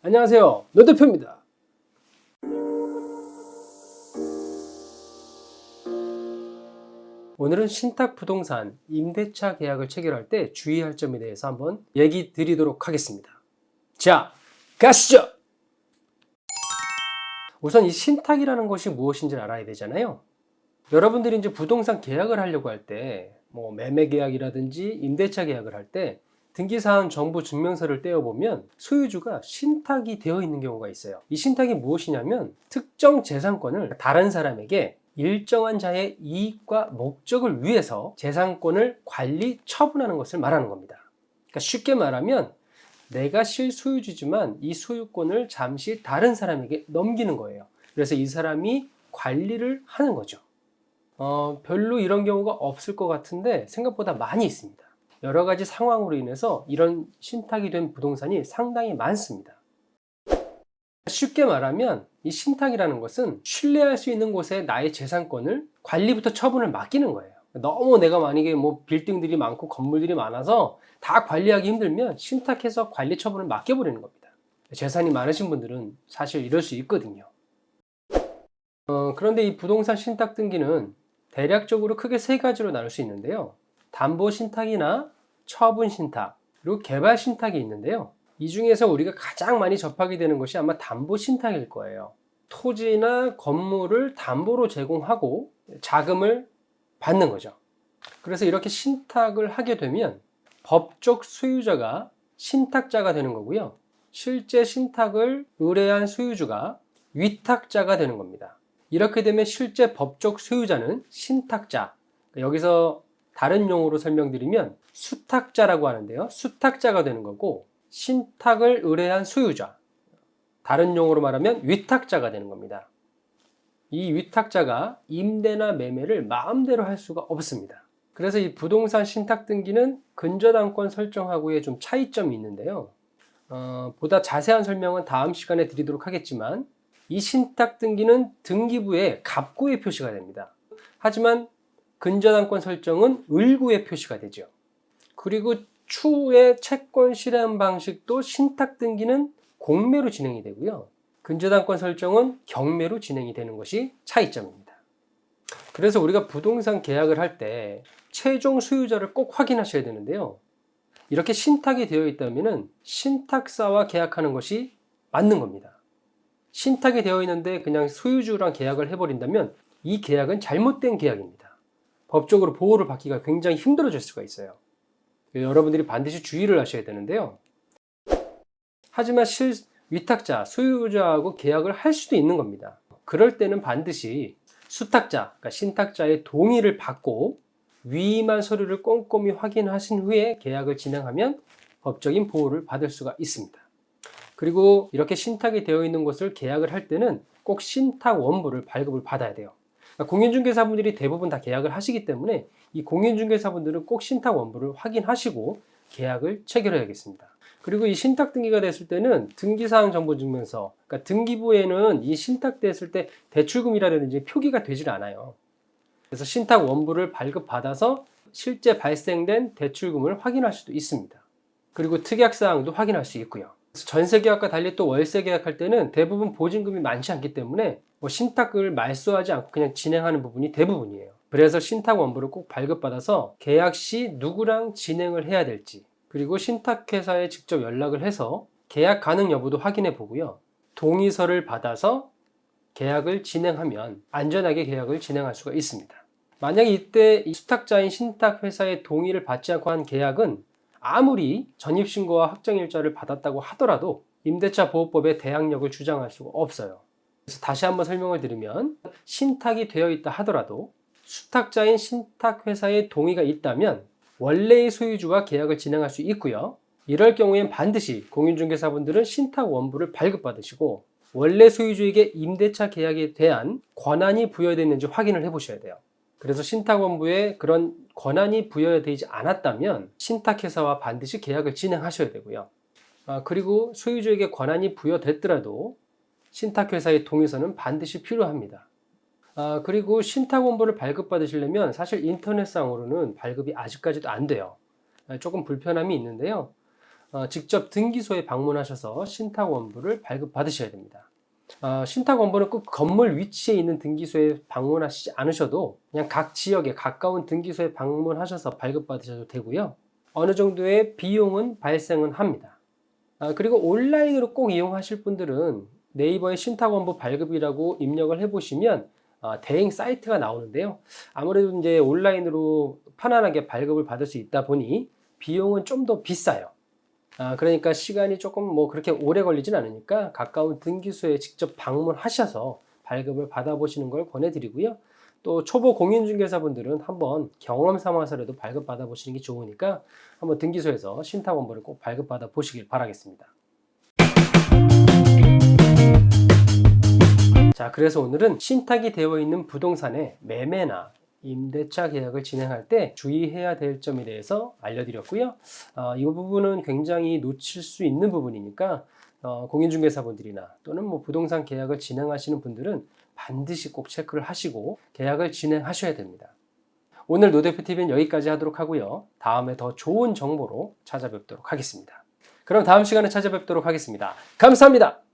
안녕하세요, 노 대표입니다. 오늘은 신탁부동산 임대차 계약을 체결할 때 주의할 점에 대해서 한번 얘기 드리도록 하겠습니다. 자, 가시죠. 우선 이 신탁이라는 것이 무엇인지 알아야 되잖아요. 여러분들이 이제 부동산 계약을 하려고 할 때 매매 계약이라든지 임대차 계약을 할 때 등기사항 정보 증명서를 떼어보면 소유주가 신탁이 되어 있는 경우가 있어요. 이 신탁이 무엇이냐면 특정 재산권을 다른 사람에게 일정한 자의 이익과 목적을 위해서 재산권을 관리, 처분하는 것을 말하는 겁니다. 그러니까 쉽게 말하면 내가 실소유주지만 이 소유권을 잠시 다른 사람에게 넘기는 거예요. 그래서 이 사람이 관리를 하는 거죠. 별로 이런 경우가 없을 것 같은데 생각보다 많이 있습니다. 여러 가지 상황으로 인해서 이런 신탁이 된 부동산이 상당히 많습니다. 쉽게 말하면 이 신탁이라는 것은 신뢰할 수 있는 곳에 나의 재산권을 관리부터 처분을 맡기는 거예요. 너무 내가 만약에 빌딩들이 많고 건물들이 많아서 다 관리하기 힘들면 신탁해서 관리 처분을 맡겨버리는 겁니다. 재산이 많으신 분들은 사실 이럴 수 있거든요. 그런데 이 부동산 신탁 등기는 대략적으로 크게 세 가지로 나눌 수 있는데요. 담보 신탁이나 처분 신탁, 그리고 개발 신탁이 있는데요. 이 중에서 우리가 가장 많이 접하게 되는 것이 아마 담보 신탁일 거예요. 토지나 건물을 담보로 제공하고 자금을 받는 거죠. 그래서 이렇게 신탁을 하게 되면 법적 소유자가 신탁자가 되는 거고요. 실제 신탁을 의뢰한 소유주가 위탁자가 되는 겁니다. 이렇게 되면 실제 법적 소유자는 신탁자, 여기서 다른 용어로 설명드리면 수탁자라고 하는데요. 수탁자가 되는 거고, 신탁을 의뢰한 소유자, 다른 용어로 말하면 위탁자가 되는 겁니다. 이 위탁자가 임대나 매매를 마음대로 할 수가 없습니다. 그래서 이 부동산 신탁 등기는 근저당권 설정하고의 좀 차이점이 있는데요. 보다 자세한 설명은 다음 시간에 드리도록 하겠지만, 이 신탁 등기는 등기부에 갑구에 표시가 됩니다. 하지만 근저당권 설정은 을구에 표시가 되죠. 그리고 추후에 채권 실행 방식도 신탁 등기는 공매로 진행이 되고요. 근저당권 설정은 경매로 진행이 되는 것이 차이점입니다. 그래서 우리가 부동산 계약을 할 때 최종 소유자를 꼭 확인하셔야 되는데요. 이렇게 신탁이 되어 있다면 신탁사와 계약하는 것이 맞는 겁니다. 신탁이 되어 있는데 그냥 소유주랑 계약을 해버린다면 이 계약은 잘못된 계약입니다. 법적으로 보호를 받기가 굉장히 힘들어질 수가 있어요. 여러분들이 반드시 주의를 하셔야 되는데요. 하지만 위탁자, 소유자하고 계약을 할 수도 있는 겁니다. 그럴 때는 반드시 수탁자, 그러니까 신탁자의 동의를 받고 위임한 서류를 꼼꼼히 확인하신 후에 계약을 진행하면 법적인 보호를 받을 수가 있습니다. 그리고 이렇게 신탁이 되어 있는 것을 계약을 할 때는 꼭 신탁 원부를 발급을 받아야 돼요. 그러니까 공인중개사분들이 대부분 다 계약을 하시기 때문에 이 공인중개사분들은 꼭 신탁 원부를 확인하시고 계약을 체결해야겠습니다. 그리고 이 신탁 등기가 됐을 때는 등기사항 정보증명서, 그러니까 등기부에는 이 신탁됐을 때 대출금이라든지 표기가 되질 않아요. 그래서 신탁 원부를 발급받아서 실제 발생된 대출금을 확인할 수도 있습니다. 그리고 특약사항도 확인할 수 있고요. 전세계약과 달리 또 월세계약할 때는 대부분 보증금이 많지 않기 때문에 신탁을 말소하지 않고 그냥 진행하는 부분이 대부분이에요. 그래서 신탁 원부를 꼭 발급받아서 계약 시 누구랑 진행을 해야 될지, 그리고 신탁회사에 직접 연락을 해서 계약 가능 여부도 확인해 보고요. 동의서를 받아서 계약을 진행하면 안전하게 계약을 진행할 수가 있습니다. 만약에 이때 이 수탁자인 신탁회사의 동의를 받지 않고 한 계약은 아무리 전입신고와 확정일자를 받았다고 하더라도 임대차 보호법의 대항력을 주장할 수가 없어요. 그래서 다시 한번 설명을 드리면 신탁이 되어 있다 하더라도 수탁자인 신탁회사의 동의가 있다면 원래의 소유주와 계약을 진행할 수 있고요. 이럴 경우엔 반드시 공인중개사분들은 신탁 원부를 발급받으시고 원래 소유주에게 임대차 계약에 대한 권한이 부여되는지 확인을 해보셔야 돼요. 그래서 신탁원부에 그런 권한이 부여되지 않았다면 신탁회사와 반드시 계약을 진행하셔야 되고요. 그리고 소유주에게 권한이 부여됐더라도 신탁회사의 동의서는 반드시 필요합니다. 그리고 신탁원부를 발급받으시려면 사실 인터넷상으로는 발급이 아직까지도 안 돼요. 조금 불편함이 있는데요. 직접 등기소에 방문하셔서 신탁원부를 발급받으셔야 됩니다. 신탁원부는 꼭 건물 위치에 있는 등기소에 방문하시지 않으셔도 그냥 각 지역에 가까운 등기소에 방문하셔서 발급받으셔도 되고요. 어느 정도의 비용은 발생은 합니다. 그리고 온라인으로 꼭 이용하실 분들은 네이버에 신탁원부 발급이라고 입력을 해보시면 대행 사이트가 나오는데요. 아무래도 이제 온라인으로 편안하게 발급을 받을 수 있다 보니 비용은 좀 더 비싸요. 그러니까 시간이 조금 뭐 그렇게 오래 걸리진 않으니까 가까운 등기소에 직접 방문하셔서 발급을 받아보시는 걸 권해드리고요. 또 초보 공인중개사분들은 한번 경험 삼아서라도 발급 받아보시는 게 좋으니까 한번 등기소에서 신탁원부를 꼭 발급받아 보시길 바라겠습니다. 자, 그래서 오늘은 신탁이 되어 있는 부동산의 매매나 임대차 계약을 진행할 때 주의해야 될 점에 대해서 알려드렸고요. 이 부분은 굉장히 놓칠 수 있는 부분이니까 공인중개사분들이나 또는 뭐 부동산 계약을 진행하시는 분들은 반드시 꼭 체크를 하시고 계약을 진행하셔야 됩니다. 오늘 노대표TV는 여기까지 하도록 하고요. 다음에 더 좋은 정보로 찾아뵙도록 하겠습니다. 그럼 다음 시간에 찾아뵙도록 하겠습니다. 감사합니다.